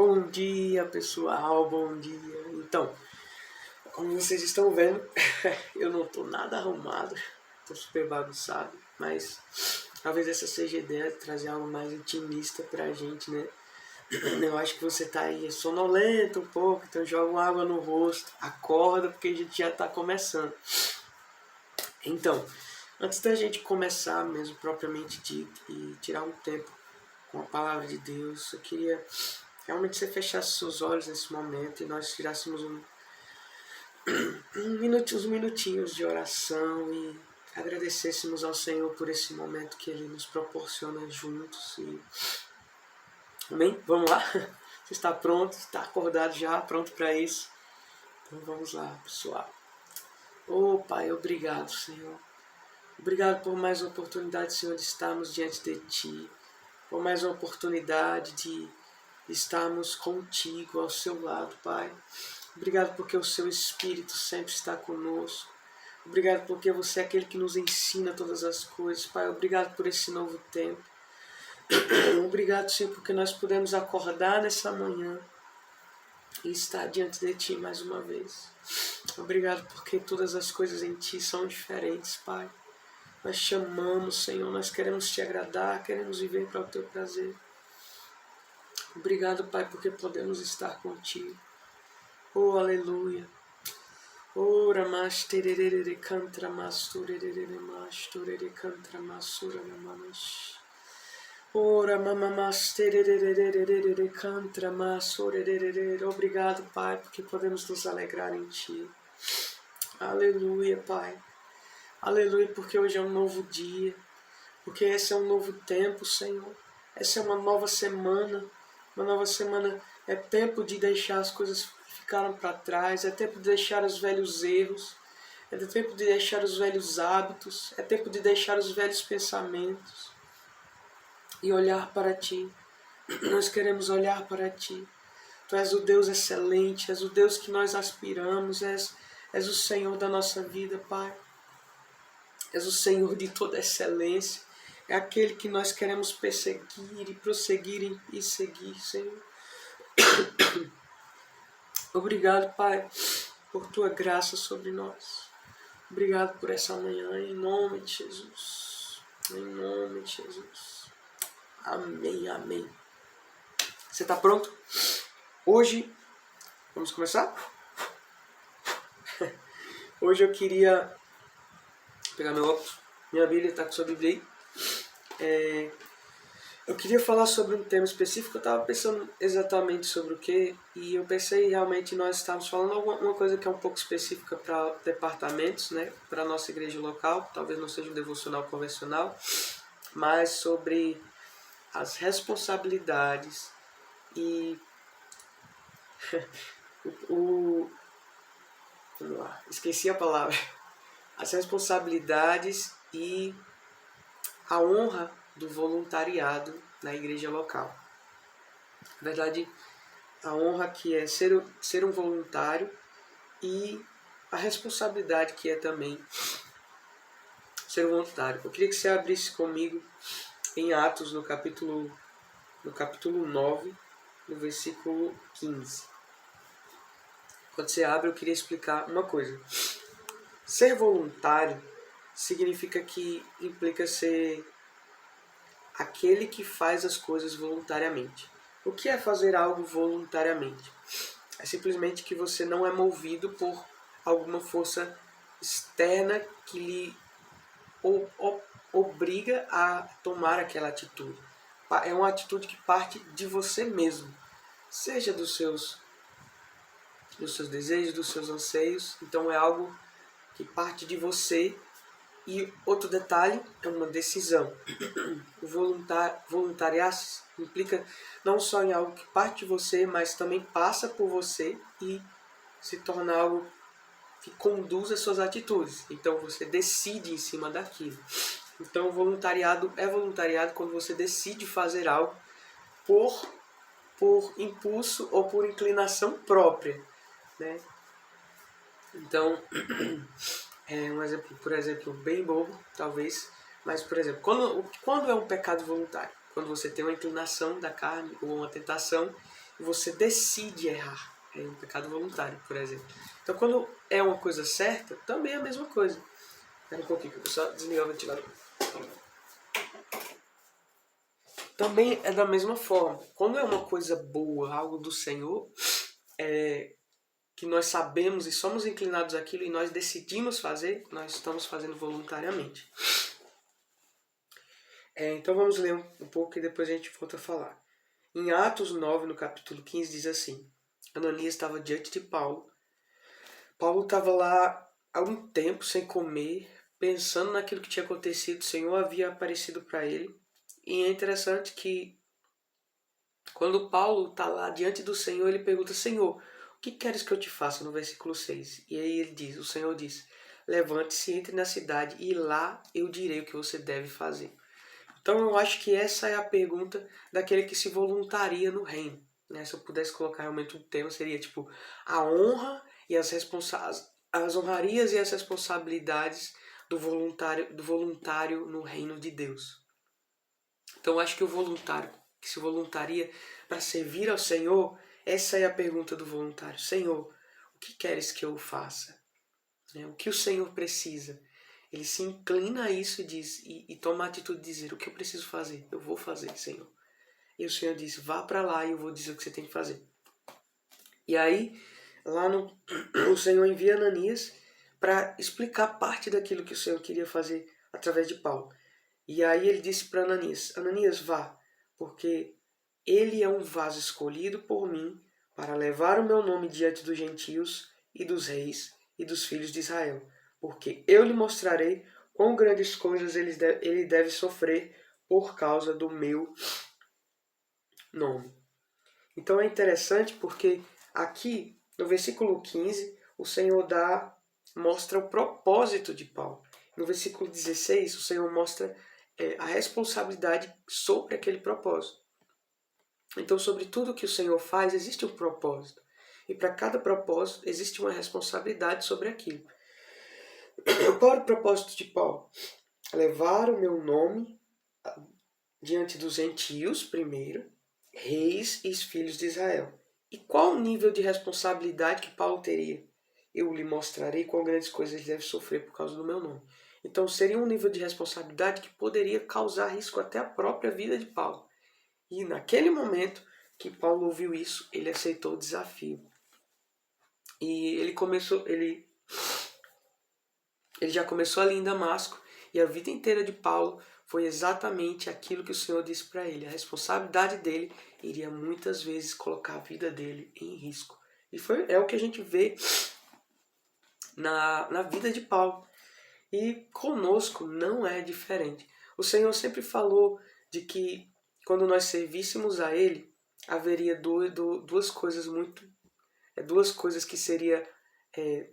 Bom dia, pessoal, bom dia. Então, como vocês estão vendo, eu não tô nada arrumado, tô super bagunçado, mas talvez essa seja a ideia de trazer algo mais intimista pra gente, né? Eu acho que você tá aí sonolento um pouco, então joga uma água no rosto, acorda porque a gente já tá começando. Então, antes da gente começar mesmo propriamente dito e tirar um tempo com a palavra de Deus, eu queria realmente você fechasse seus olhos nesse momento e nós tirássemos uns minutinhos de oração e agradecêssemos ao Senhor por esse momento que Ele nos proporciona juntos. Amém? Vamos lá? Você está pronto? Está acordado já? Pronto para isso? Então vamos lá, pessoal. Oh, Pai, obrigado, Senhor. Obrigado por mais uma oportunidade, Senhor, de estarmos diante de Ti. Por mais uma oportunidade de estarmos contigo, ao seu lado, Pai. Obrigado porque o seu Espírito sempre está conosco. Obrigado porque você é aquele que nos ensina todas as coisas, Pai. Obrigado por esse novo tempo. Obrigado, Senhor, porque nós podemos acordar nessa manhã e estar diante de Ti mais uma vez. Obrigado porque todas as coisas em Ti são diferentes, Pai. Nós te amamos, Senhor, nós queremos Te agradar, queremos viver para o Teu prazer. Obrigado, Pai, porque podemos estar contigo. Oh, aleluia. Ora mas tererere cantra masturere masturere cantra masura namash. Ora mama mas tererere cantra masurere. Obrigado, Pai, porque podemos nos alegrar em Ti. Aleluia, Pai. Aleluia, porque hoje é um novo dia. Porque esse é um novo tempo, Senhor. Essa é uma nova semana. Uma nova semana é tempo de deixar as coisas que ficaram para trás. É tempo de deixar os velhos erros. É tempo de deixar os velhos hábitos. É tempo de deixar os velhos pensamentos. E olhar para Ti. Nós queremos olhar para Ti. Tu és o Deus excelente. És o Deus que nós aspiramos. És o Senhor da nossa vida, Pai. És o Senhor de toda excelência. É aquele que nós queremos perseguir e prosseguir e seguir, Senhor. Obrigado, Pai, por Tua graça sobre nós. Obrigado por essa manhã, em nome de Jesus. Em nome de Jesus. Amém, amém. Você está pronto? Hoje, vamos começar? Hoje eu queria pegar meu óculos, minha Bíblia, está com sua Bíblia aí. Eu queria falar sobre um tema específico, eu estava pensando exatamente sobre o que, e eu pensei realmente nós estávamos falando alguma coisa que é um pouco específica para departamentos, né, para a nossa igreja local, talvez não seja um devocional convencional, mas sobre as responsabilidades e vamos lá, esqueci a palavra, as responsabilidades e a honra do voluntariado na igreja local. Na verdade, a honra que é ser um voluntário e a responsabilidade que é também ser um voluntário. Eu queria que você abrisse comigo em Atos, no capítulo 9, no versículo 15. Quando você abre, eu queria explicar uma coisa. Ser voluntário significa que implica ser aquele que faz as coisas voluntariamente. O que é fazer algo voluntariamente? É simplesmente que você não é movido por alguma força externa que lhe obriga a tomar aquela atitude. É uma atitude que parte de você mesmo, seja dos seus desejos, dos seus anseios. Então é algo que parte de você. E outro detalhe é uma decisão. O voluntariar implica não só em algo que parte de você, mas também passa por você e se torna algo que conduz as suas atitudes. Então você decide em cima daquilo. Então voluntariado é voluntariado quando você decide fazer algo por impulso ou por inclinação própria, né? Então é um exemplo, por exemplo, bem bobo, talvez, mas, por exemplo, quando é um pecado voluntário? Quando você tem uma inclinação da carne ou uma tentação você decide errar. É um pecado voluntário, por exemplo. Então, quando é uma coisa certa, também é a mesma coisa. Espera um pouquinho, que eu vou só desligar o ventilador. Também é da mesma forma. Quando é uma coisa boa, algo do Senhor, que nós sabemos e somos inclinados àquilo e nós decidimos fazer, nós estamos fazendo voluntariamente. Então vamos ler um pouco e depois a gente volta a falar. Em Atos 9, no capítulo 15, diz assim: Ananias estava diante de Paulo. Paulo estava lá há um tempo sem comer, pensando naquilo que tinha acontecido. O Senhor havia aparecido para ele. E é interessante que quando Paulo está lá diante do Senhor, ele pergunta: Senhor, o que queres que eu te faça? No versículo 6. E aí ele diz, o Senhor diz: levante-se, entre na cidade e lá eu direi o que você deve fazer. Então eu acho que essa é a pergunta daquele que se voluntaria no reino. Né? Se eu pudesse colocar realmente um tema, seria tipo a honra e as honrarias e as responsabilidades do voluntário no reino de Deus. Então eu acho que o voluntário que se voluntaria para servir ao Senhor, essa é a pergunta do voluntário. Senhor, o que queres que eu faça? O que o Senhor precisa? Ele se inclina a isso e diz, e toma a atitude de dizer: o que eu preciso fazer? Eu vou fazer, Senhor. E o Senhor diz: vá para lá e eu vou dizer o que você tem que fazer. E aí, lá o Senhor envia Ananias para explicar parte daquilo que o Senhor queria fazer através de Paulo. E aí ele disse para Ananias: Ananias, vá, porque ele é um vaso escolhido por mim para levar o meu nome diante dos gentios e dos reis e dos filhos de Israel, porque eu lhe mostrarei quão grandes coisas ele deve sofrer por causa do meu nome. Então é interessante porque aqui no versículo 15 o Senhor mostra o propósito de Paulo. No versículo 16 o Senhor mostra a responsabilidade sobre aquele propósito. Então, sobre tudo que o Senhor faz, existe um propósito. E para cada propósito, existe uma responsabilidade sobre aquilo. Qual era o propósito de Paulo? Levar o meu nome diante dos gentios, primeiro, reis e filhos de Israel. E qual o nível de responsabilidade que Paulo teria? Eu lhe mostrarei quão grandes coisas ele deve sofrer por causa do meu nome. Então, seria um nível de responsabilidade que poderia causar risco até à própria vida de Paulo. E naquele momento que Paulo ouviu isso, ele aceitou o desafio. E ele já começou ali em Damasco, e a vida inteira de Paulo foi exatamente aquilo que o Senhor disse para ele. A responsabilidade dele iria muitas vezes colocar a vida dele em risco. E é o que a gente vê na vida de Paulo. E conosco não é diferente. O Senhor sempre falou de que quando nós servíssemos a Ele, haveria duas coisas que seria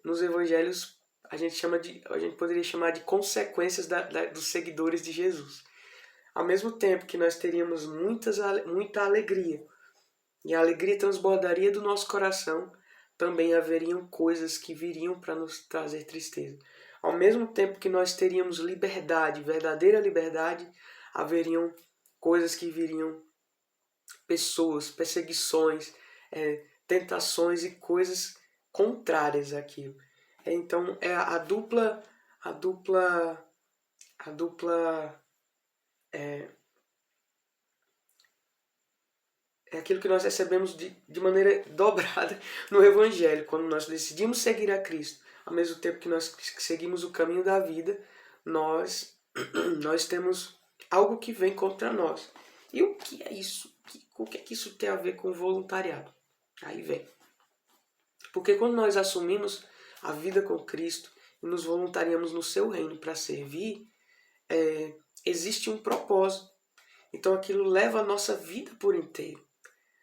nos evangelhos a gente poderia chamar de consequências dos seguidores de Jesus. Ao mesmo tempo que nós teríamos muita alegria, e a alegria transbordaria do nosso coração, também haveriam coisas que viriam para nos trazer tristeza. Ao mesmo tempo que nós teríamos liberdade, verdadeira liberdade, haveriam coisas que viriam, pessoas, perseguições, tentações e coisas contrárias àquilo. Então é a dupla é aquilo que nós recebemos de maneira dobrada no Evangelho, quando nós decidimos seguir a Cristo. Ao mesmo tempo que nós seguimos o caminho da vida, nós temos algo que vem contra nós. E o que é isso? O que é que isso tem a ver com voluntariado? Aí vem. Porque quando nós assumimos a vida com Cristo e nos voluntariamos no seu reino para servir, existe um propósito. Então aquilo leva a nossa vida por inteiro.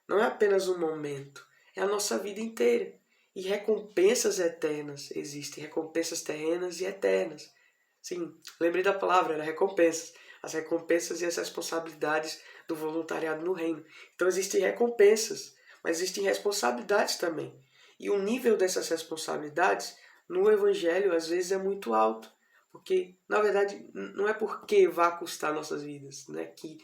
Não é apenas um momento, é a nossa vida inteira. E recompensas eternas existem, recompensas terrenas e eternas. Sim, lembrei da palavra, era recompensas. As recompensas e as responsabilidades do voluntariado no reino. Então existem recompensas, mas existem responsabilidades também. E o nível dessas responsabilidades no Evangelho às vezes é muito alto. Porque, na verdade, não é porque vá custar nossas vidas, não é que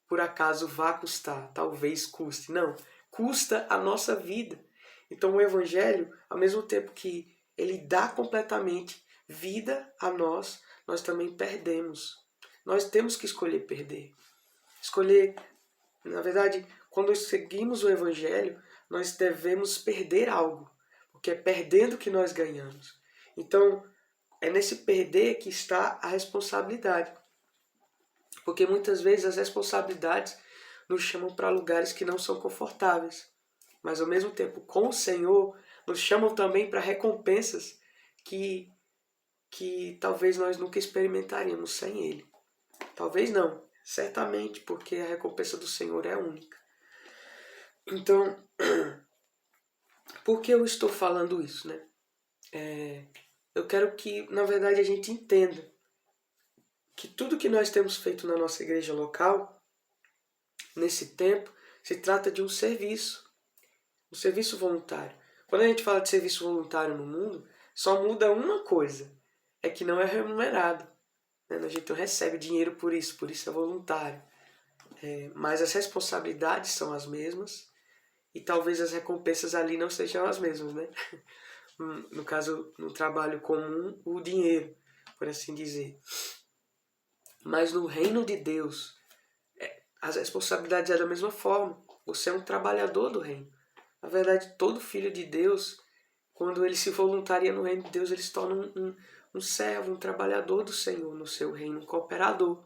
por acaso vá custar, talvez custe. Não, custa a nossa vida. Então o Evangelho, ao mesmo tempo que ele dá completamente vida a nós, nós também perdemos. Nós temos que escolher perder. Escolher, na verdade, quando seguimos o Evangelho, nós devemos perder algo, porque é perdendo que nós ganhamos. Então, é nesse perder que está a responsabilidade. Porque muitas vezes as responsabilidades nos chamam para lugares que não são confortáveis. Mas ao mesmo tempo, com o Senhor, nos chamam também para recompensas que talvez nós nunca experimentaríamos sem Ele. Talvez não, certamente, porque a recompensa do Senhor é única. Então, por que eu estou falando isso, né? Eu quero que, na verdade, a gente entenda que tudo que nós temos feito na nossa igreja local, nesse tempo, se trata de um serviço voluntário. Quando a gente fala de serviço voluntário no mundo, só muda uma coisa, é que não é remunerado. Né? A gente não recebe dinheiro por isso é voluntário. Mas as responsabilidades são as mesmas e talvez as recompensas ali não sejam as mesmas, né? No caso, no trabalho comum, o dinheiro, por assim dizer. Mas no reino de Deus, as responsabilidades é da mesma forma. Você é um trabalhador do reino. Na verdade, todo filho de Deus, quando ele se voluntaria no reino de Deus, ele se torna um servo, um trabalhador do Senhor no seu reino, um cooperador.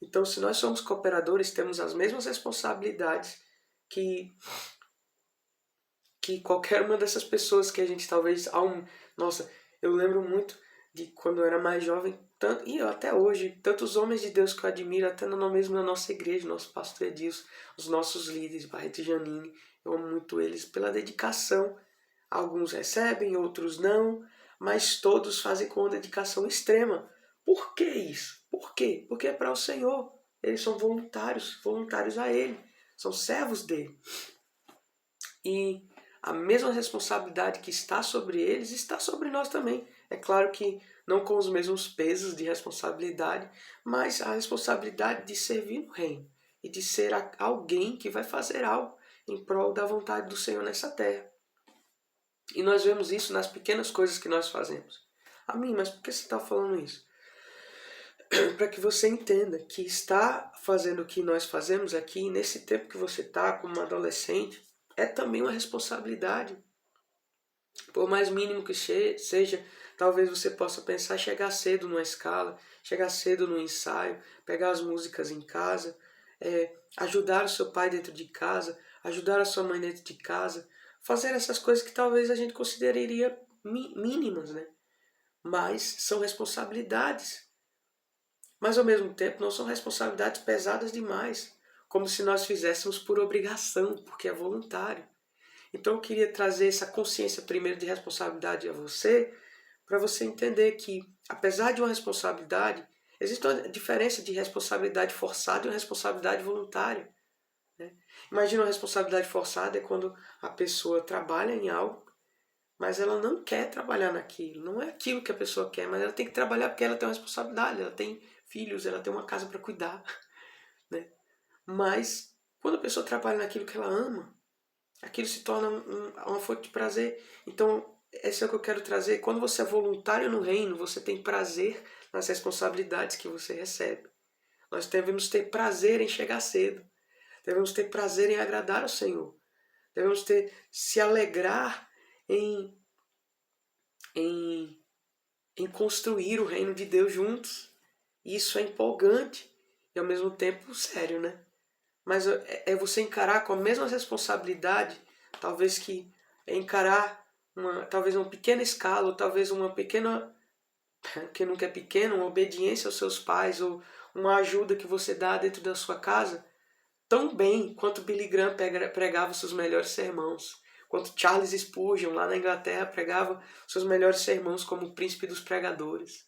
Então, se nós somos cooperadores, temos as mesmas responsabilidades que qualquer uma dessas pessoas que a gente talvez... Nossa, eu lembro muito de quando eu era mais jovem, e até hoje, tantos homens de Deus que eu admiro, até mesmo na nossa igreja, nosso pastor Edilson, os nossos líderes, Barreto e Janine, eu amo muito eles pela dedicação. Alguns recebem, outros não, mas todos fazem com dedicação extrema. Por que isso? Por quê? Porque é para o Senhor. Eles são voluntários a Ele, são servos dele. E a mesma responsabilidade que está sobre eles está sobre nós também. É claro que não com os mesmos pesos de responsabilidade, mas a responsabilidade de servir no reino e de ser alguém que vai fazer algo em prol da vontade do Senhor nessa terra. E nós vemos isso nas pequenas coisas que nós fazemos. Mas por que você está falando isso? Para que você entenda que está fazendo o que nós fazemos aqui, nesse tempo que você está como adolescente, é também uma responsabilidade. Por mais mínimo que seja, talvez você possa pensar chegar cedo numa escala, chegar cedo no ensaio, pegar as músicas em casa, ajudar o seu pai dentro de casa, ajudar a sua mãe dentro de casa, fazer essas coisas que talvez a gente consideraria mínimas, né? Mas são responsabilidades. Mas ao mesmo tempo não são responsabilidades pesadas demais, como se nós fizéssemos por obrigação, porque é voluntário. Então eu queria trazer essa consciência primeiro de responsabilidade a você, para você entender que, apesar de uma responsabilidade, existe uma diferença de responsabilidade forçada e uma responsabilidade voluntária. Né? Imagina uma responsabilidade forçada é quando a pessoa trabalha em algo, mas ela não quer trabalhar naquilo. Não é aquilo que a pessoa quer, mas ela tem que trabalhar porque ela tem uma responsabilidade, ela tem filhos, ela tem uma casa para cuidar. Né? Mas quando a pessoa trabalha naquilo que ela ama, aquilo se torna uma fonte de prazer. Então, esse é o que eu quero trazer. Quando você é voluntário no reino, você tem prazer nas responsabilidades que você recebe. Nós devemos ter prazer em chegar cedo. Devemos ter prazer em agradar ao Senhor. Devemos se alegrar em construir o reino de Deus juntos. Isso é empolgante e ao mesmo tempo sério, né? Mas é você encarar com a mesma responsabilidade, talvez que encarar talvez uma pequena escala, ou talvez uma pequena, que nunca é pequena, uma obediência aos seus pais, ou uma ajuda que você dá dentro da sua casa, tão bem quanto Billy Graham pregava seus melhores sermãos, quanto Charles Spurgeon lá na Inglaterra pregava seus melhores sermãos como o príncipe dos pregadores.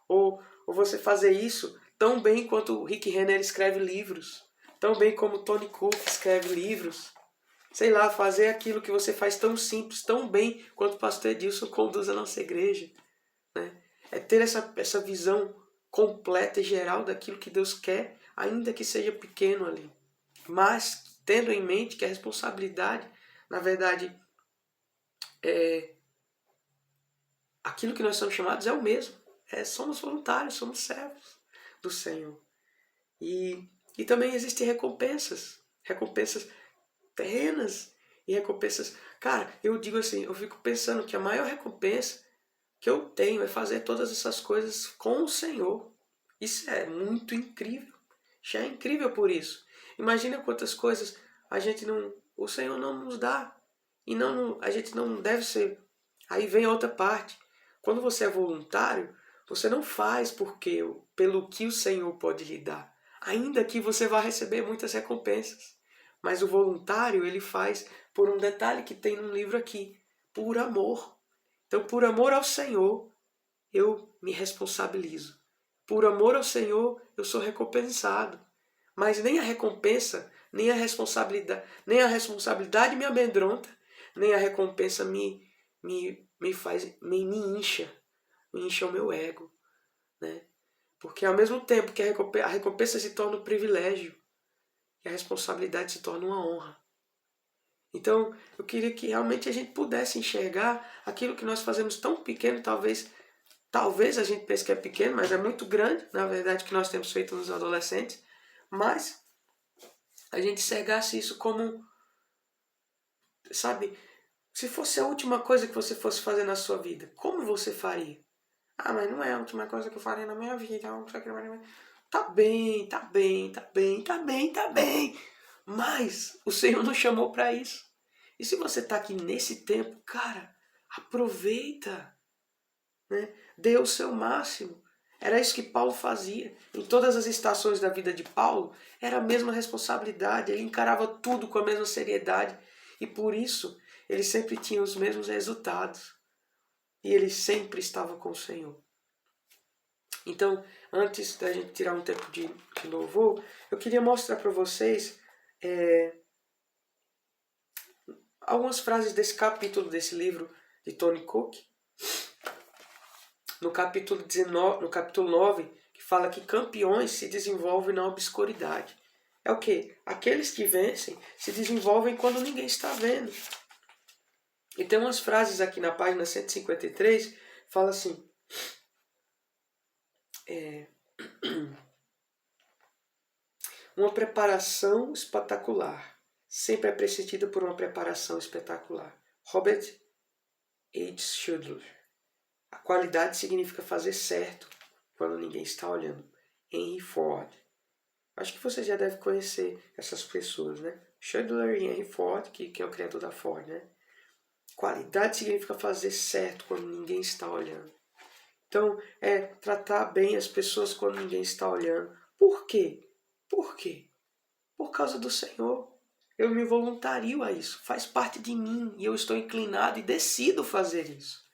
Ou você fazer isso tão bem quanto o Rick Renner escreve livros, tão bem como Tony Cook escreve livros. Sei lá, fazer aquilo que você faz tão simples, tão bem quanto o pastor Edilson conduz a nossa igreja. Né? É ter essa visão completa e geral daquilo que Deus quer, ainda que seja pequeno ali. Mas tendo em mente que a responsabilidade, na verdade, aquilo que nós somos chamados é o mesmo. Somos voluntários, somos servos do Senhor. E também existem recompensas terrenas e recompensas. Cara, eu digo assim, eu fico pensando que a maior recompensa que eu tenho é fazer todas essas coisas com o Senhor. Isso é muito incrível. Já é incrível por isso. Imagina quantas coisas o Senhor não nos dá. E a gente não deve ser. Aí vem a outra parte. Quando você é voluntário, você não faz pelo que o Senhor pode lhe dar. Ainda que você vá receber muitas recompensas. Mas o voluntário, ele faz por um detalhe que tem num livro aqui. Por amor. Então, por amor ao Senhor, eu me responsabilizo. Por amor ao Senhor, eu sou recompensado. Mas nem a recompensa, nem a responsabilidade me amedronta, nem a recompensa me incha o meu ego, né? Porque ao mesmo tempo que a recompensa se torna um privilégio, e a responsabilidade se torna uma honra. Então, eu queria que realmente a gente pudesse enxergar aquilo que nós fazemos tão pequeno, talvez a gente pense que é pequeno, mas é muito grande, na verdade, que nós temos feito nos adolescentes, mas a gente enxergasse isso como, sabe, se fosse a última coisa que você fosse fazer na sua vida, como você faria? Ah, mas não é a última coisa que eu faria na minha vida. Tá bem, tá bem, tá bem, tá bem, tá bem. Mas o Senhor nos chamou para isso. E se você tá aqui nesse tempo, cara, aproveita, né? Dê o seu máximo. Era isso que Paulo fazia. Em todas as estações da vida de Paulo, era a mesma responsabilidade. Ele encarava tudo com a mesma seriedade. E por isso, ele sempre tinha os mesmos resultados. E ele sempre estava com o Senhor. Então, antes da gente tirar um tempo de louvor, eu queria mostrar para vocês algumas frases desse capítulo desse livro de Tony Cook. No capítulo 9, que fala que campeões se desenvolvem na obscuridade. É o quê? Aqueles que vencem se desenvolvem quando ninguém está vendo. E tem umas frases aqui na página 153, fala assim: uma preparação espetacular sempre é precedida por uma preparação espetacular. Robert H. Schudler. A qualidade significa fazer certo quando ninguém está olhando. Henry Ford. Acho que você já deve conhecer essas pessoas, né? Schudler e Henry Ford, que é o criador da Ford, né? Qualidade significa fazer certo quando ninguém está olhando. Então, tratar bem as pessoas quando ninguém está olhando. Por quê? Por quê? Por causa do Senhor. Eu me voluntario a isso. Faz parte de mim e eu estou inclinado e decido fazer isso.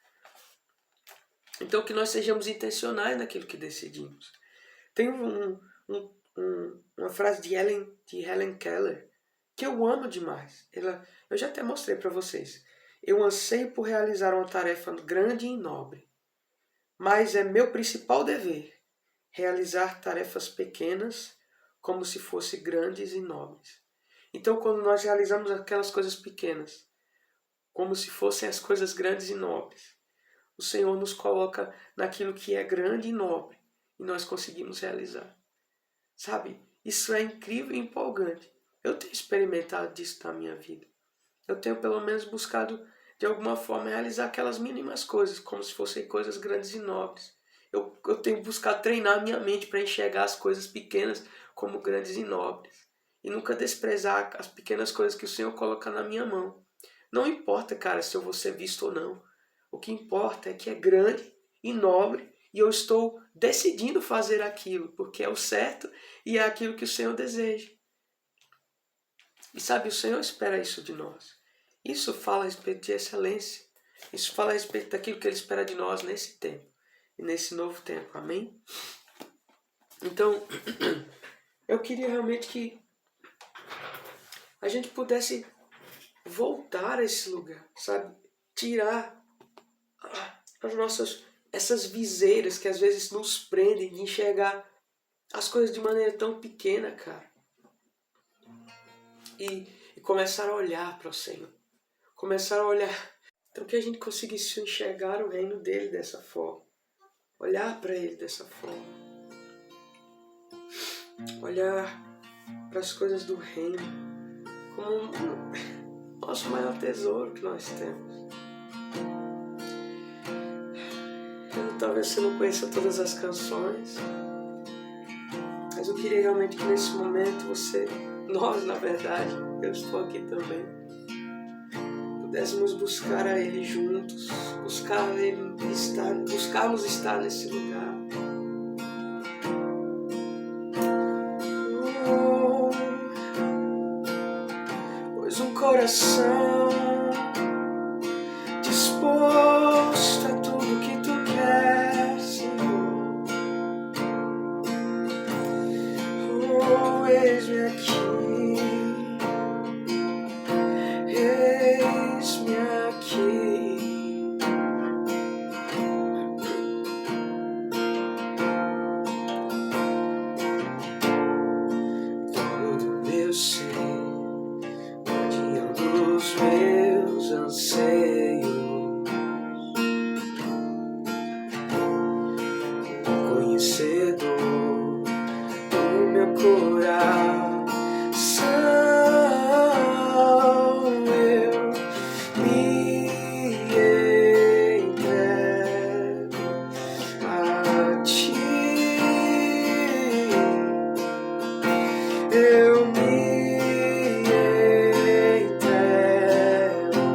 Então, que nós sejamos intencionais naquilo que decidimos. Tem uma frase de Helen Keller que eu amo demais. Eu já até mostrei para vocês. Eu anseio por realizar uma tarefa grande e nobre, mas é meu principal dever realizar tarefas pequenas como se fossem grandes e nobres. Então, quando nós realizamos aquelas coisas pequenas, como se fossem as coisas grandes e nobres, o Senhor nos coloca naquilo que é grande e nobre e nós conseguimos realizar. Sabe? Isso é incrível e empolgante. Eu tenho experimentado disso na minha vida. Eu tenho pelo menos buscado de alguma forma realizar aquelas mínimas coisas, como se fossem coisas grandes e nobres. Eu tenho buscado treinar a minha mente para enxergar as coisas pequenas como grandes e nobres. E nunca desprezar as pequenas coisas que o Senhor coloca na minha mão. Não importa, cara, se eu vou ser visto ou não. O que importa é que é grande e nobre e eu estou decidindo fazer aquilo, porque é o certo e é aquilo que o Senhor deseja. E sabe, o Senhor espera isso de nós. Isso fala a respeito de excelência. Isso fala a respeito daquilo que Ele espera de nós nesse tempo. E nesse novo tempo. Amém? Então, eu queria realmente que a gente pudesse voltar a esse lugar, sabe? Tirar essas viseiras que às vezes nos prendem de enxergar as coisas de maneira tão pequena, cara. e começar a olhar para o Senhor. Começar a olhar. Então que a gente conseguisse enxergar o reino dele dessa forma. Olhar para ele dessa forma. Olhar para as coisas do reino como o nosso maior tesouro que nós temos. Talvez você não conheça todas as canções, mas eu queria realmente que nesse momento nós na verdade, eu estou aqui também, pudéssemos buscar a Ele juntos, buscarmos estar nesse lugar. Pois um coração disposto a tudo que Tu queres, Senhor. Eis-me aqui, eis-me aqui. Todo meu ser, guardião dos meus anseios, conhecedor do meu coração, eu me entrego a Ti, eu me entrego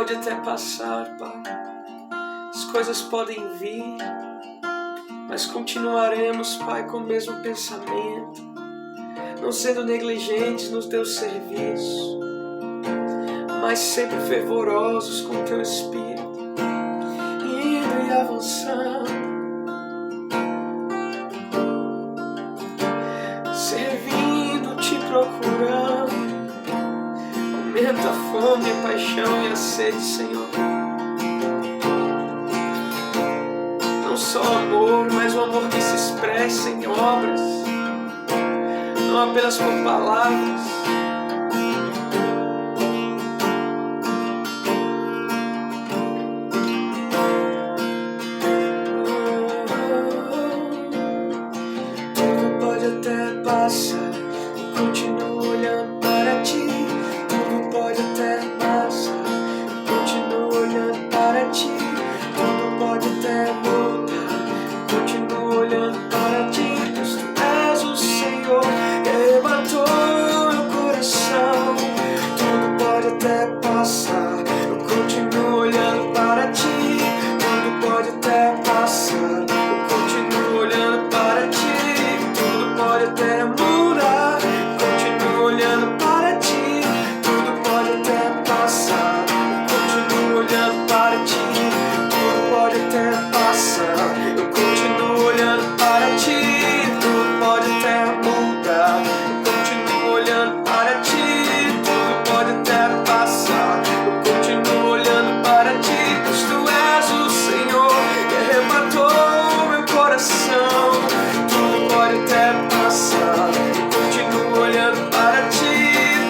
pode até passar, Pai. As coisas podem vir, mas continuaremos, Pai, com o mesmo pensamento, não sendo negligentes no Teu serviço, mas sempre fervorosos com Teu Espírito, indo e avançando, servindo, Te procurando. Aumenta a fome, a paixão e a sede, Senhor. Não só amor, mas o amor que se expressa em obras, não apenas por palavras. Tudo pode até passar, eu continuo olhando para Ti. Tudo pode até passar, eu continuo olhando para Ti. Tudo pode até mudar, eu continuo olhando para Ti. Pois Tu és o Senhor que arrebatou meu coração. Tudo pode até passar, eu continuo olhando para Ti. Tudo pode até passar, eu continuo olhando para Ti. Tudo pode até mudar, eu continuo olhando para Ti. Tudo pode até passar, eu continuo olhando para Ti. Tudo pode até passar, eu continuo olhando para Ti. Tudo pode até mudar, eu continuo olhando para Ti. Tudo pode até passar, eu continuo olhando para Ti. Pois Tu és o Senhor que arrebatou meu coração. Tudo pode até passar, eu continuo olhando para Ti.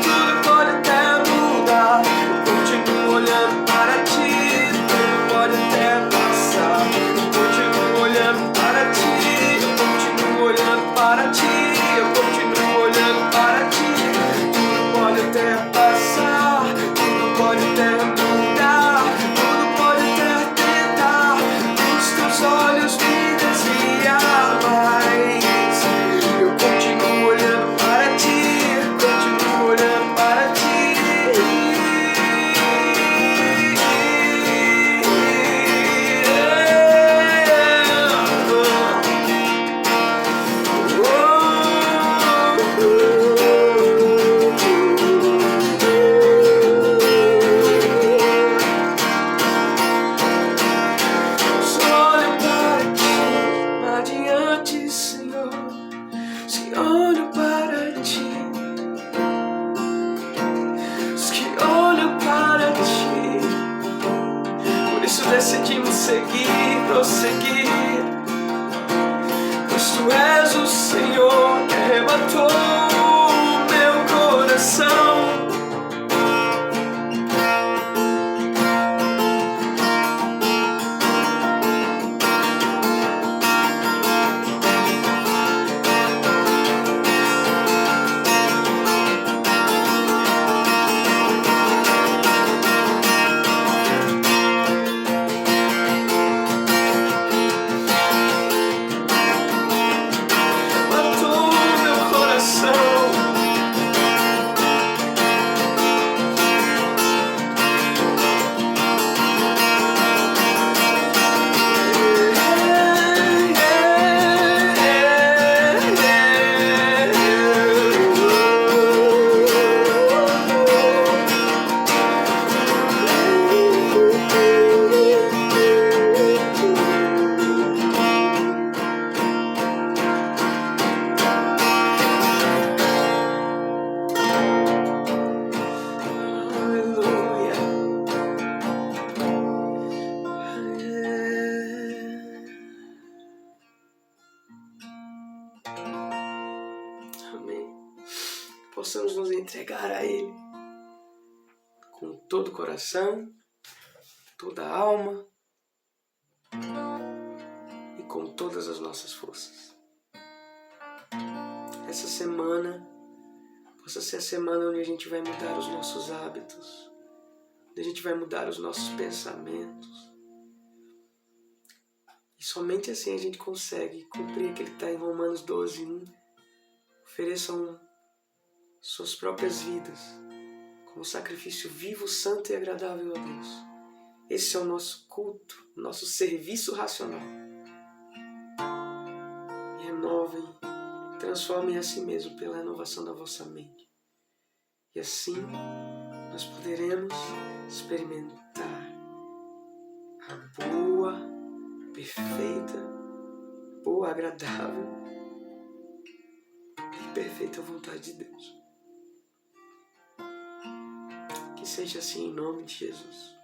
Tudo pode até mudar, eu continuo olhando para Ti. Tudo pode até passar, eu continuo olhando para Ti. Eu continuo olhando para Ti, eu continuo olhando para Ti. Tudo pode até passar, tudo pode até mudar, tudo pode até tentar os Teus olhos me desviar, mas eu continuo olhando para Ti, eu continuo olhando para Ti. Só olho para Ti, adiante, Senhor. Se olho para Ti, os que olham para Ti. Por isso decidimos seguir, prosseguir. Pois Tu és o Senhor que arrebatou meu coração. Arrebatou meu coração. Aleluia. Amém. Possamos nos entregar a Ele com todo o coração, toda a alma e com todas as nossas forças. Essa semana possa ser a semana onde a gente vai mudar os nossos hábitos, onde a gente vai mudar os nossos pensamentos. E somente assim a gente consegue cumprir aquilo que está em Romanos 12:1. Ofereçam suas próprias vidas como sacrifício vivo, santo e agradável a Deus. Esse é o nosso culto, nosso serviço racional. Renovem, transformem a si mesmo pela renovação da vossa mente. E assim nós poderemos experimentar a boa, perfeita, boa, agradável e perfeita vontade de Deus. Que seja assim em nome de Jesus.